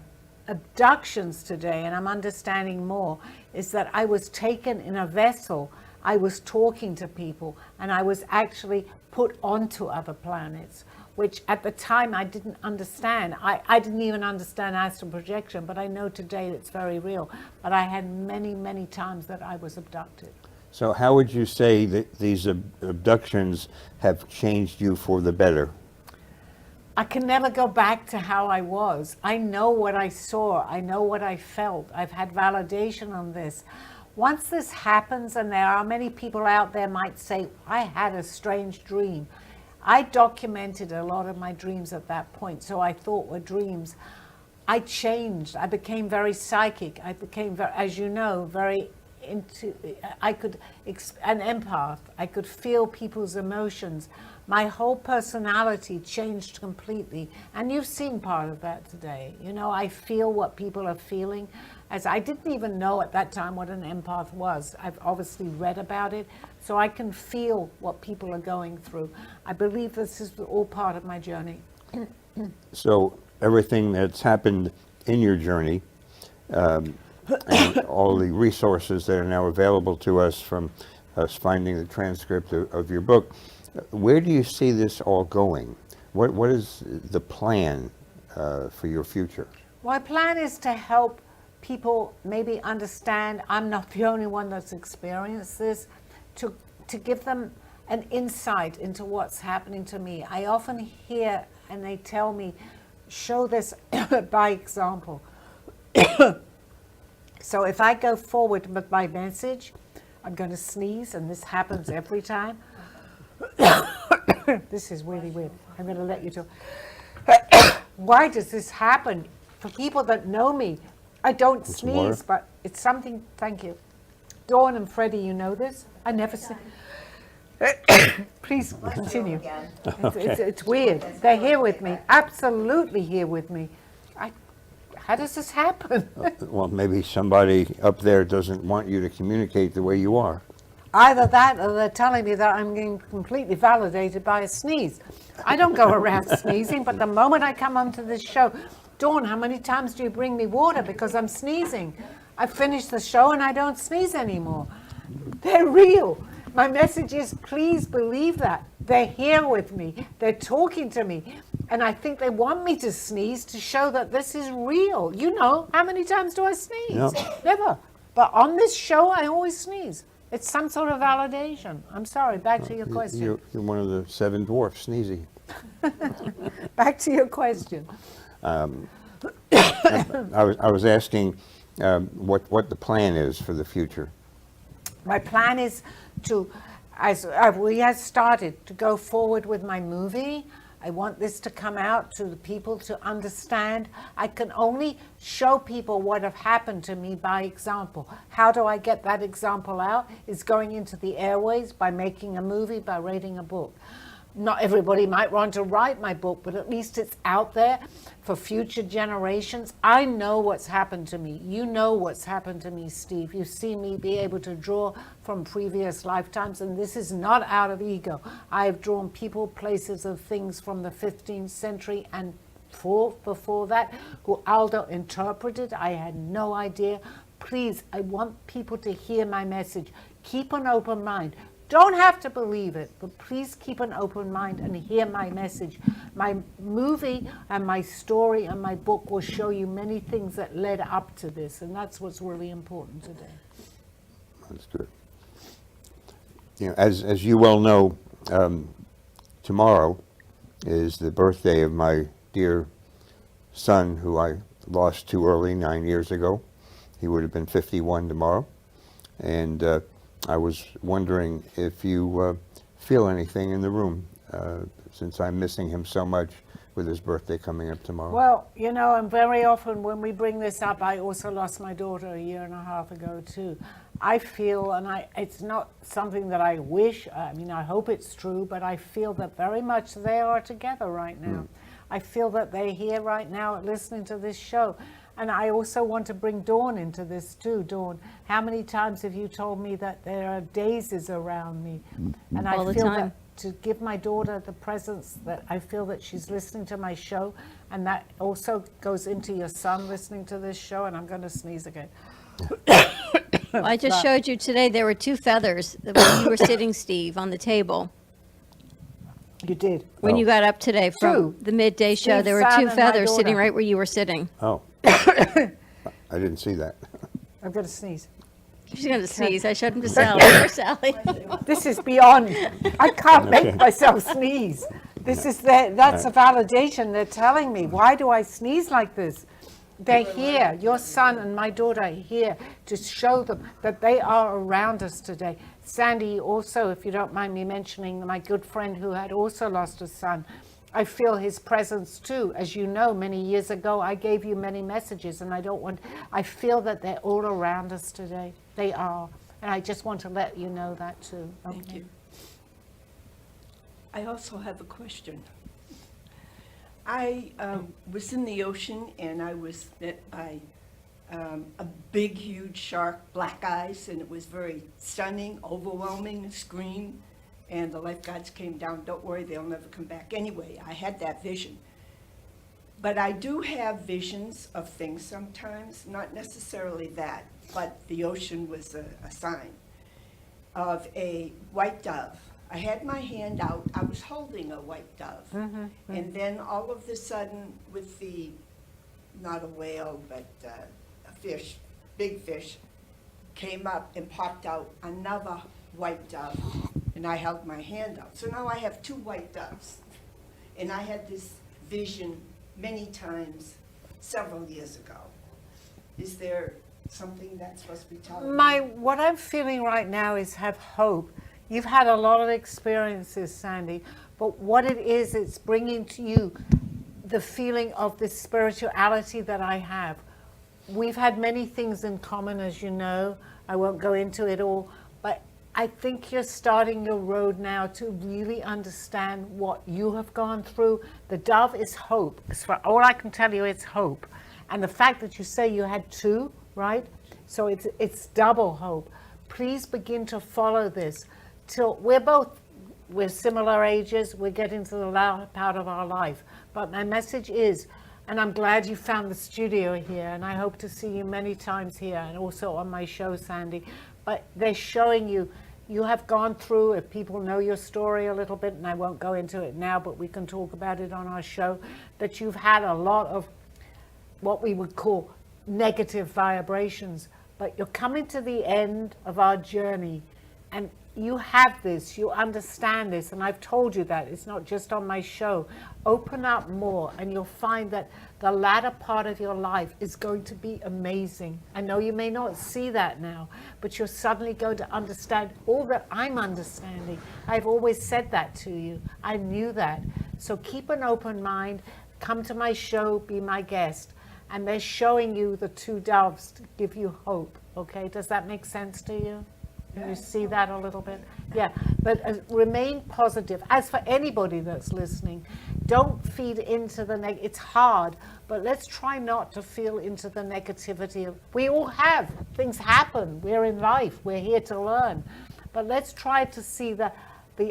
abductions today, and I'm understanding more, is that I was taken in a vessel. I was talking to people, and I was actually put onto other planets, which at the time I didn't understand. I didn't even understand astral projection, but I know today it's very real. But I had many, many times that I was abducted. So how would you say that these abductions have changed you for the better? I can never go back to how I was. I know what I saw. I know what I felt. I've had validation on this. Once this happens, and there are many people out there might say, I had a strange dream. I documented a lot of my dreams at that point, so I thought were dreams. I changed. I became very psychic. I became, very, as you know, very into, an empath. I could feel people's emotions. My whole personality changed completely. And you've seen part of that today. You know, I feel what people are feeling. As I didn't even know at that time what an empath was. I've obviously read about it, so I can feel what people are going through. I believe this is all part of my journey. So everything that's happened in your journey, and all the resources that are now available to us from us finding the transcript of your book, where do you see this all going? What is the plan for your future? My plan is to help people maybe understand I'm not the only one that's experienced this, to give them an insight into what's happening to me. I often hear and they tell me, show this by example. So if I go forward with my message, I'm going to sneeze, and this happens every time. This is really weird. I'm going to let you talk. Why does this happen? For people that know me, I don't sneeze, water? but it's something, thank you. Dawn and Freddie, you know this? I never sneeze. Please continue. It's weird. They're here with me, absolutely here with me. How does this happen? Well, maybe somebody up there doesn't want you to communicate the way you are. Either that or they're telling me that I'm getting completely validated by a sneeze. I don't go around sneezing, but the moment I come onto this show, Dawn, how many times do you bring me water because I'm sneezing? I finish the show and I don't sneeze anymore. They're real. My message is, please believe that. They're here with me. They're talking to me. And I think they want me to sneeze to show that this is real. You know, how many times do I sneeze? No. Never. But on this show, I always sneeze. It's some sort of validation. I'm sorry, back to your question. You're one of the 7 dwarfs, sneezy. Back to your question. I was asking what the plan is for the future. My plan is to, as we have started, to go forward with my movie. I want this to come out to the people to understand. I can only show people what have happened to me by example. How do I get that example out? Is going into the airways by making a movie, by writing a book. Not everybody might want to write my book, but at least it's out there for future generations. I know what's happened to me. You know what's happened to me, Steve. You see me be able to draw from previous lifetimes, and this is not out of ego. I have drawn people, places, of things from the 15th century and before that, who Aldo interpreted. I had no idea. Please, I want people to hear my message. Keep an open mind. Don't have to believe it, but please keep an open mind and hear my message. My movie and my story and my book will show you many things that led up to this, and that's what's really important today. That's good. You know, as you well know, tomorrow is the birthday of my dear son, who I lost too early 9 years ago. He would have been 51 tomorrow, and I was wondering if you feel anything in the room, since I'm missing him so much with his birthday coming up tomorrow. Well, you know, and very often when we bring this up, I also lost my daughter a year and a half ago too. I feel, and it's not something that I wish, I mean, I hope it's true, but I feel that very much they are together right now. I feel that they're here right now listening to this show. And I also want to bring Dawn into this too. Dawn, how many times have you told me that there are daisies around me? And All I the feel time. that to give my daughter the presence, that I feel that she's listening to my show, and that also goes into your son listening to this show, and I'm going to sneeze again. Well, I just showed you today there were 2 feathers when you were sitting, Steve, on the table. You did. When you got up today from 2. the midday show, Steve's there were son 2 and my feathers sitting daughter. right where you were sitting. Oh, I didn't see that. I'm going to sneeze. She's going to sneeze. I showed him to Sally. Where's Sally? This is beyond, I can't Okay. make myself sneeze. This is that's a validation. They're telling me, why do I sneeze like this? They're here. Your son and my daughter are here to show them that they are around us today. Sandy also, if you don't mind me mentioning, my good friend who had also lost a son, I feel his presence too. As you know, many years ago, I gave you many messages, and I feel that they're all around us today. They are. And I just want to let you know that too. Thank you. I also have a question. I was in the ocean and I was bit by a big, huge shark, black eyes, and it was very stunning, overwhelming, scream. And the lifeguards came down, don't worry, they'll never come back. Anyway, I had that vision. But I do have visions of things sometimes, not necessarily that, but the ocean was a sign of a white dove. I had my hand out, I was holding a white dove. And then all of a sudden, with the, not a whale, but a fish, big fish, came up and popped out another white dove. And I held my hand out. So now I have two white doves. And I had this vision many times, several years ago. Is there something that's supposed to be telling me? What I'm feeling right now is have hope. You've had a lot of experiences, Sandy, but what it is, it's bringing to you the feeling of this spirituality that I have. We've had many things in common, as you know. I won't go into it all, but I think you're starting your road now to really understand what you have gone through. The dove is hope. As far, all I can tell you, it's hope. And the fact that you say you had two, right? So it's double hope. Please begin to follow this. Till we're similar ages, we're getting to the latter part of our life. But my message is, and I'm glad you found the studio here, and I hope to see you many times here, and also on my show, Sandy. But they're showing you, you have gone through, if people know your story a little bit, and I won't go into it now, but we can talk about it on our show, that you've had a lot of what we would call negative vibrations. But you're coming to the end of our journey, and you have this, you understand this, and I've told you that. It's not just on my show. Open up more, and you'll find that the latter part of your life is going to be amazing. I know you may not see that now, but you're suddenly going to understand all that I'm understanding. I've always said that to you. I knew that. So keep an open mind. Come to my show, be my guest. And they're showing you the two doves to give you hope. Okay, does that make sense to you? Can you see that a little bit? Yeah, but remain positive. As for anybody that's listening, don't feed into the it's hard, but let's try not to feel into the negativity. We all have. Things happen. We're in life. We're here to learn. But let's try to see the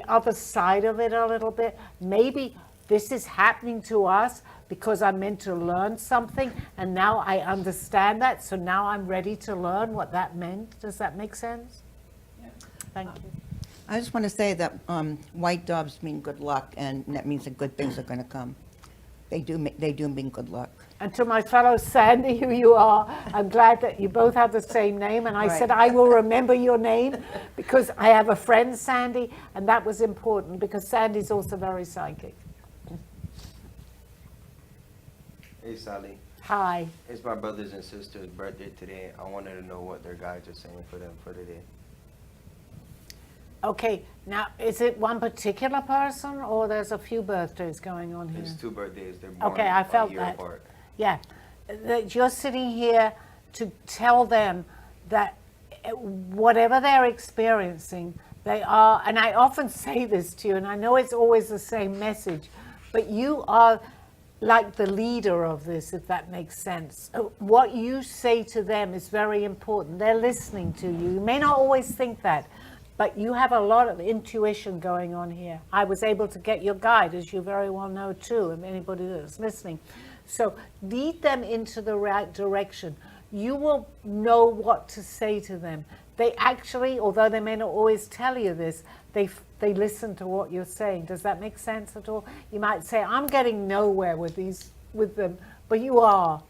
other side of it a little bit. Maybe this is happening to us because I'm meant to learn something, and now I understand that, so now I'm ready to learn what that meant. Does that make sense? Thank you. I just want to say that white doves mean good luck, and that means that good things are going to come. They do mean good luck. And to my fellow Sandy, who you are, I'm glad that you both have the same name. And I said, I will remember your name because I have a friend, Sandy, and that was important because Sandy's also very psychic. Hey, Sally. Hi. It's my brothers and sisters' birthday today. I wanted to know what their guides are saying for them for today. Okay, now is it one particular person or there's a few birthdays going on here? It's two birthdays. They're born Okay, I felt a year that. apart. Yeah, that you're sitting here to tell them that whatever they're experiencing, they are, and I often say this to you, and I know it's always the same message, but you are like the leader of this, if that makes sense. What you say to them is very important. They're listening to you. You may not always think that, but you have a lot of intuition going on here. I was able to get your guide, as you very well know too, and anybody that's listening. So lead them into the right direction. You will know what to say to them. They actually, although they may not always tell you this, they listen to what you're saying. Does that make sense at all? You might say, I'm getting nowhere with them, but you are.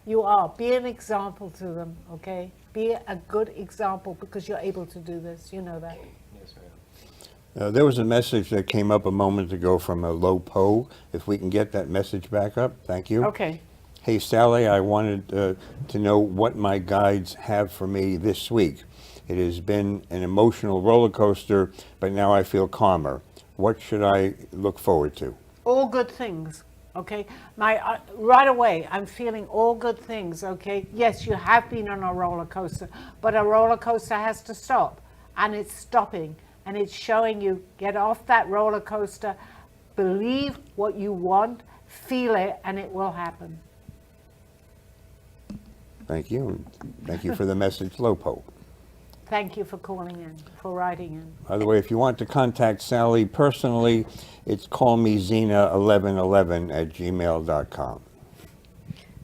Be an example to them, okay? Be a good example because you're able to do this. You know that. Yes, ma'am. There was a message that came up a moment ago from a low Poe. If we can get that message back up, thank you. Okay. Hey, Sally, I wanted to know what my guides have for me this week. It has been an emotional roller coaster, but now I feel calmer. What should I look forward to? all good things. Okay, right away, I'm feeling all good things. Okay, yes, you have been on a roller coaster, but a roller coaster has to stop, and it's stopping, and it's showing you get off that roller coaster, believe what you want, feel it, and it will happen. Thank you. Thank you for the message, Lopo. Thank you for calling in, for writing in. By the way, if you want to contact Sally personally, it's callmezena1111@gmail.com.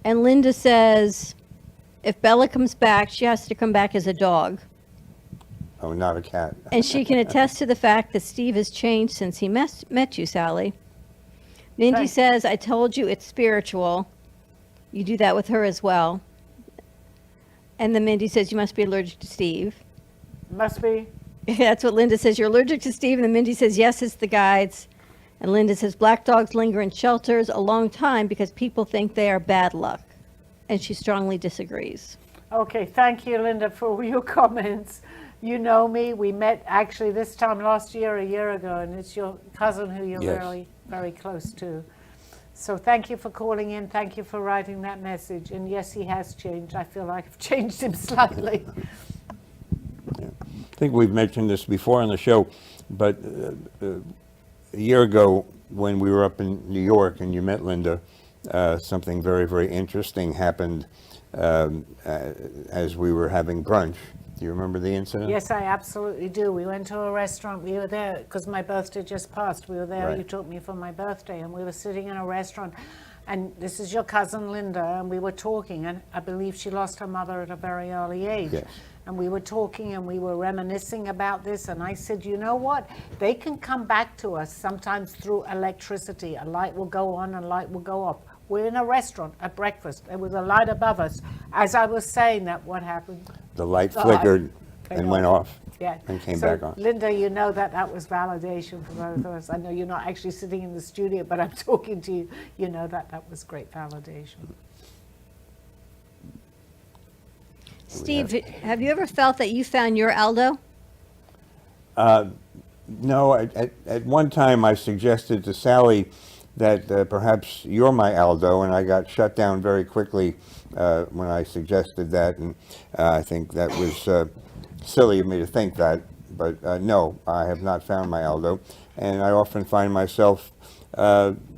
And Linda says, if Bella comes back, she has to come back as a dog. Oh, not a cat. And she can attest to the fact that Steve has changed since he met you, Sally. Mindy Right. says, I told you it's spiritual. You do that with her as well. And then Mindy says, you must be allergic to Steve. Must be. That's what Linda says. You're allergic to Steve. And then Mindy says, yes, it's the guides. And Linda says, black dogs linger in shelters a long time because people think they are bad luck. And she strongly disagrees. Okay, thank you, Linda, for your comments. You know me. We met actually this time last year, a year ago, and it's your cousin who you're Yes. very, very close to. So thank you for calling in. Thank you for writing that message. And yes, he has changed. I feel like I've changed him slightly. I think we've mentioned this before on the show, but a year ago when we were up in New York and you met Linda, something very, very interesting happened as we were having brunch. Do you remember the incident? Yes, I absolutely do. We went to a restaurant. We were there because my birthday just passed. We were there. Right. You took me for my birthday, and we were sitting in a restaurant. And this is your cousin Linda, and we were talking. And I believe she lost her mother at a very early age. Yes. And we were talking, and we were reminiscing about this. And I said, you know what? They can come back to us sometimes through electricity. A light will go on, and a light will go off. We're in a restaurant at breakfast. There was a light above us. As I was saying that, what happened? The light The light flickered went and went off Yeah. and came So, back on. Linda, you know that that was validation for both of us. I know you're not actually sitting in the studio, but I'm talking to you. You know that that was great validation. Steve, have you ever felt that you found your Aldo? No, at one time I suggested to Sally that perhaps you're my Aldo, and I got shut down very quickly when I suggested that, and I think that was silly of me to think that, but no, I have not found my Aldo, and I often find myself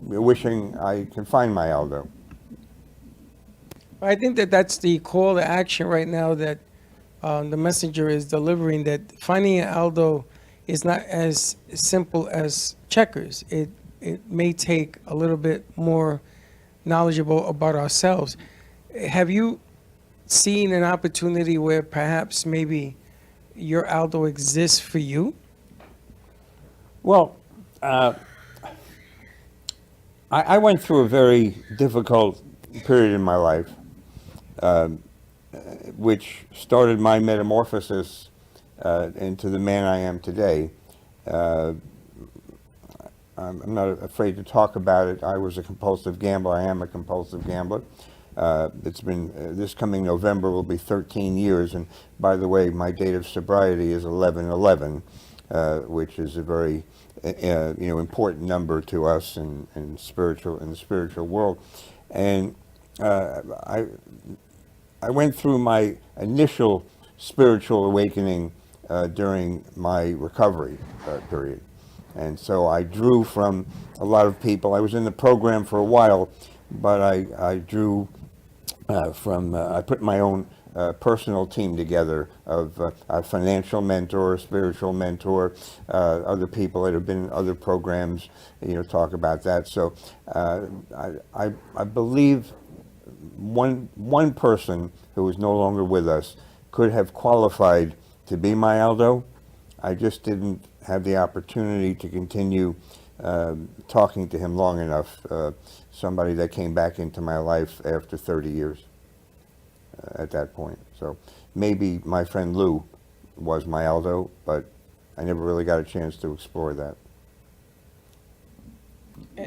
wishing I can find my Aldo. I think that that's the call to action right now that the messenger is delivering, that finding an Aldo is not as simple as checkers. It may take a little bit more knowledgeable about ourselves. Have you seen an opportunity where perhaps maybe your Aldo exists for you? Well, I went through a very difficult period in my life, which started my metamorphosis into the man I am today. I'm not afraid to talk about it. I was a compulsive gambler. I am a compulsive gambler. It's been, this coming November will be 13 years. And by the way, my date of sobriety is 11/11, which is a very important number to us in the spiritual world. And I went through my initial spiritual awakening during my recovery period. And so I drew from a lot of people. I was in the program for a while, but I drew from, I put my own personal team together of a financial mentor, a spiritual mentor, other people that have been in other programs, talk about that. So I believe one person who is no longer with us could have qualified to be my Aldo. I just didn't have the opportunity to continue talking to him long enough. Somebody that came back into my life after 30 years at that point. So maybe my friend Lou was my Aldo, but I never really got a chance to explore that.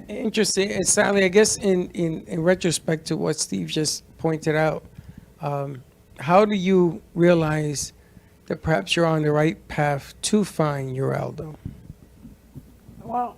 Interesting. And Sally, I guess in retrospect to what Steve just pointed out, how do you realize that perhaps you're on the right path to find your Aldo? Well,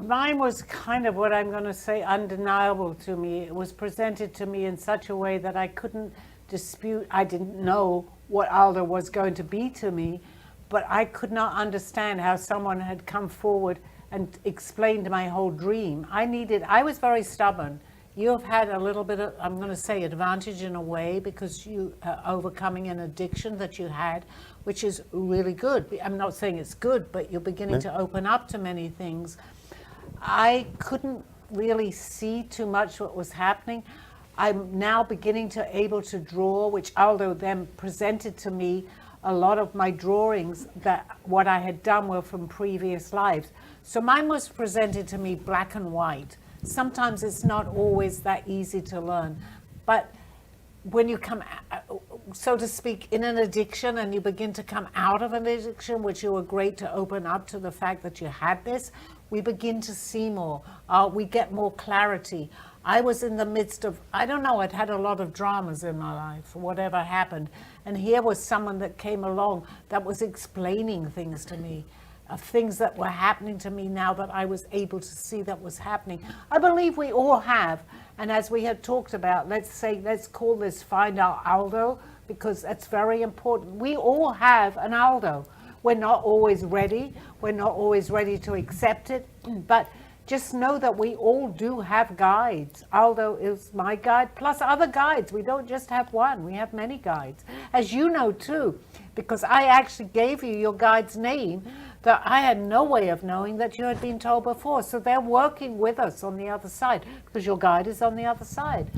Mine was kind of what I'm going to say undeniable to me. It was presented to me in such a way that I couldn't dispute. I didn't know what Aldo was going to be to me, but I could not understand how someone had come forward and explained my whole dream. I was very stubborn. You have had a little bit of, I'm going to say, advantage in a way, because you are overcoming an addiction that you had, which is really good. I'm not saying it's good, but you're beginning to open up to many things. I couldn't really see too much what was happening. I'm now beginning to able to draw, which Aldo then presented to me a lot of my drawings that what I had done were from previous lives. So mine was presented to me black and white. Sometimes it's not always that easy to learn, but when you come, so to speak, in an addiction and you begin to come out of an addiction, which you were great to open up to the fact that you had this, we begin to see more. We get more clarity. I was in the midst of, I don't know, I'd had a lot of dramas in my life, whatever happened. And here was someone that came along that was explaining things to me, of things that were happening to me now that I was able to see that was happening. I believe we all have, and as we had talked about, let's call this Find Our Aldo, because that's very important. We all have an Aldo. We're not always ready. We're not always ready to accept it, but just know that we all do have guides. Aldo is my guide, plus other guides. We don't just have one, we have many guides. As you know too, because I actually gave you your guide's name, that I had no way of knowing that you had been told before. So they're working with us on the other side, because your guide is on the other side.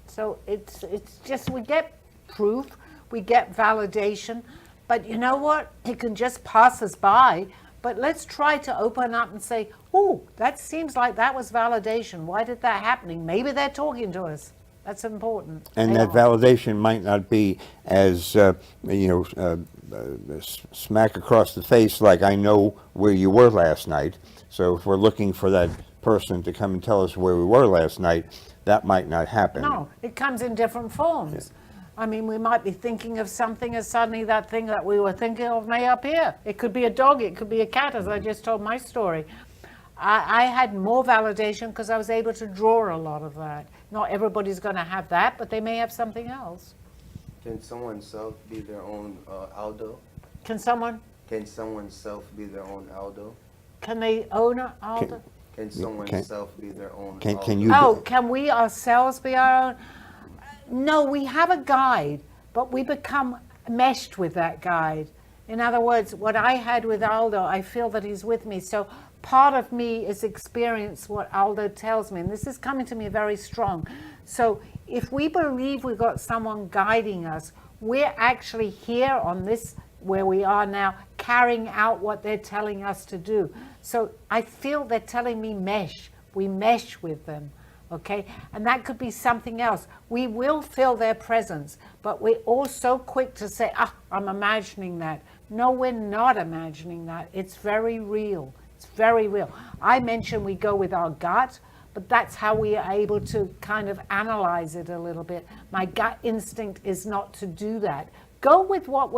So it's just, we get proof, we get validation, but you know what? It can just pass us by. But let's try to open up and say, oh, that seems like that was validation. Why did that happen? Maybe they're talking to us. That's important. And that validation might not be as, smack across the face like, I know where you were last night. So if we're looking for that person to come and tell us where we were last night, that might not happen. No, it comes in different forms. Yeah. I mean, we might be thinking of something, and suddenly that thing that we were thinking of may appear. It could be a dog, it could be a cat, as I just told my story. I had more validation because I was able to draw a lot of that. Not everybody's going to have that, but they may have something else. Can someone's self be their own Aldo? Can someone's self be their own Aldo? Can they own an Aldo? Can someone's self be their own Aldo? Can you? Oh, can we ourselves be our own? No, we have a guide, but we become meshed with that guide. In other words, what I had with Aldo, I feel that he's with me. So part of me is experience what Aldo tells me, and this is coming to me very strong. So if we believe we've got someone guiding us, we're actually here on this, where we are now, carrying out what they're telling us to do. So I feel they're telling me mesh. We mesh with them. Okay, and that could be something else. We will feel their presence, but we're all so quick to say, I'm imagining that. No, we're not imagining that. It's very real. It's very real. I mentioned we go with our gut, but that's how we are able to kind of analyze it a little bit. My gut instinct is not to do that. Go with what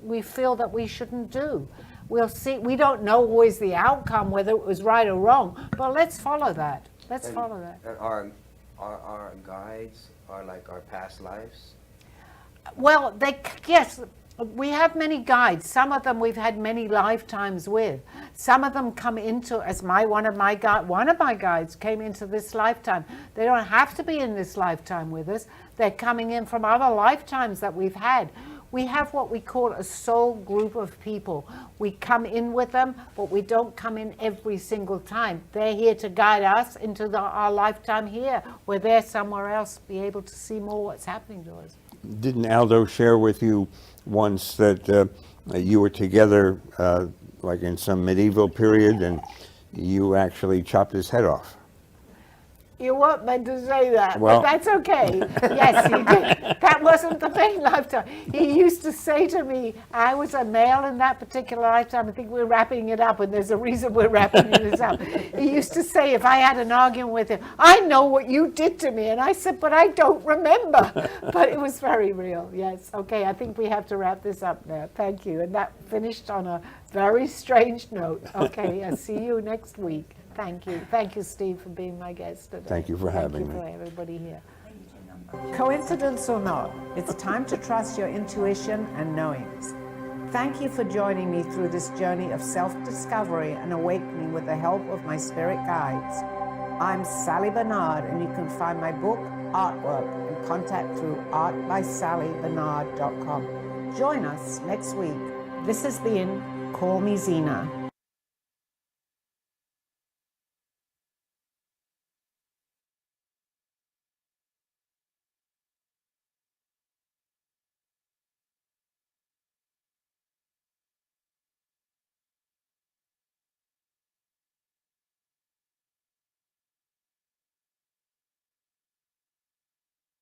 we feel that we shouldn't do. We'll see. We don't know always the outcome, whether it was right or wrong, but let's follow that. Let's follow that. And our guides are like our past lives? Well, yes, we have many guides. Some of them we've had many lifetimes with. Some of them come into, as one of my guides came into this lifetime. They don't have to be in this lifetime with us. They're coming in from other lifetimes that we've had. We have what we call a soul group of people. We come in with them, but we don't come in every single time. They're here to guide us into our lifetime here. We're there somewhere else, be able to see more what's happening to us. Didn't Aldo share with you once that you were together like in some medieval period and you actually chopped his head off? You weren't meant to say that, well, but that's okay. Yes, he did. That wasn't the main lifetime. He used to say to me, I was a male in that particular lifetime. I think we're wrapping it up, and there's a reason we're wrapping this up. He used to say, if I had an argument with him, I know what you did to me. And I said, but I don't remember. But it was very real, yes. Okay, I think we have to wrap this up now. Thank you. And that finished on a very strange note. Okay, I'll see you next week. Thank you. Thank you, Steve, for being my guest today. Thank you for having Thank you me. for everybody here. Coincidence or not, it's time to trust your intuition and knowings. Thank you for joining me through this journey of self-discovery and awakening with the help of my spirit guides. I'm Sally Bernard, and you can find my book, artwork, and contact through artbysallybernard.com. Join us next week. This has been Call Me Zena.